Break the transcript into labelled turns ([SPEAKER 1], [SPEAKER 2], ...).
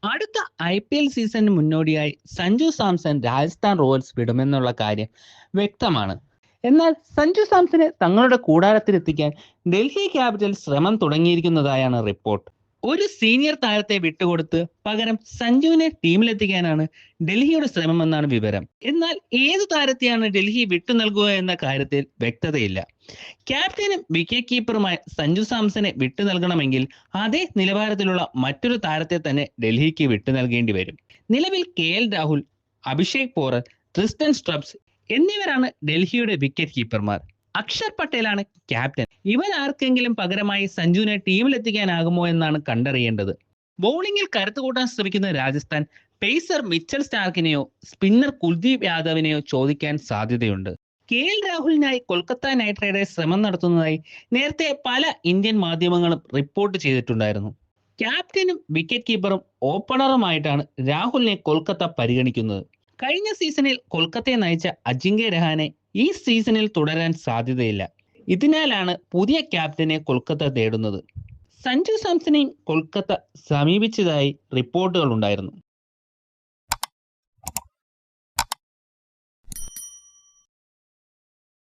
[SPEAKER 1] അടുത്ത IPL സീസണിന് മുന്നോടിയായി Sanju Samson Rajasthan Royals വിടുമെന്നുള്ള കാര്യം വ്യക്തമാണ്. എന്നാൽ സഞ്ജു സാംസനെ തങ്ങളുടെ കൂടാരത്തിലെത്തിക്കാൻ ഡൽഹി ക്യാപിറ്റൽസ് ശ്രമം തുടങ്ങിയിരിക്കുന്നതായാണ് റിപ്പോർട്ട്. ഒരു സീനിയർ താരത്തെ വിട്ടുകൊടുത്ത് പകരം സഞ്ജുവിനെ ടീമിലെത്തിക്കാനാണ് ഡൽഹിയുടെ ശ്രമമെന്നാണ് വിവരം. എന്നാൽ ഏതു താരത്തെയാണ് ഡൽഹി വിട്ടു നൽകുക എന്ന കാര്യത്തിൽ വ്യക്തതയില്ല. ക്യാപ്റ്റനും വിക്കറ്റ് കീപ്പറുമായ സഞ്ജു സാംസനെ വിട്ടു നൽകണമെങ്കിൽ അതേ നിലവാരത്തിലുള്ള മറ്റൊരു താരത്തെ തന്നെ ഡൽഹിക്ക് വിട്ടു നൽകേണ്ടി വരും. നിലവിൽ KL രാഹുൽ, അഭിഷേക് പോറൽ, ട്രിസ്റ്റൻ സ്ട്രബ്സ് എന്നിവരാണ് ഡൽഹിയുടെ വിക്കറ്റ് കീപ്പർമാർ. അക്ഷർ പട്ടേലാണ് ക്യാപ്റ്റൻ. ഇവരാർക്കെങ്കിലും പകരമായി സഞ്ജുവിനെ ടീമിലെത്തിക്കാനാകുമോ എന്നാണ് കണ്ടറിയേണ്ടത്. ബൗളിംഗിൽ കരുത്തുകൂട്ടാൻ ശ്രമിക്കുന്ന രാജസ്ഥാൻ പേസർ മിച്ചൽ സ്റ്റാർക്കിനെയോ സ്പിന്നർ കുൽദീപ് യാദവിനെയോ ചോദിക്കാൻ സാധ്യതയുണ്ട്. KL രാഹുലിനായി കൊൽക്കത്ത നൈറ്റ് റൈഡേഴ്സ് ശ്രമം നടത്തുന്നതായി നേരത്തെ പല ഇന്ത്യൻ മാധ്യമങ്ങളും റിപ്പോർട്ട് ചെയ്തിട്ടുണ്ടായിരുന്നു. ക്യാപ്റ്റനും വിക്കറ്റ് കീപ്പറും ഓപ്പണറുമായിട്ടാണ് രാഹുലിനെ കൊൽക്കത്ത പരിഗണിക്കുന്നത്. കഴിഞ്ഞ സീസണിൽ കൊൽക്കത്തയെ നയിച്ച അജിങ്ക്യ രഹാനെ ഈ സീസണിൽ തുടരാൻ സാധ്യതയില്ല. ഇതിനാലാണ് പുതിയ ക്യാപ്റ്റനെ കൊൽക്കത്ത തേടുന്നത്. സഞ്ജു സാംസണെയും കൊൽക്കത്ത സമീപിച്ചതായി റിപ്പോർട്ടുകൾ ഉണ്ടായിരുന്നു.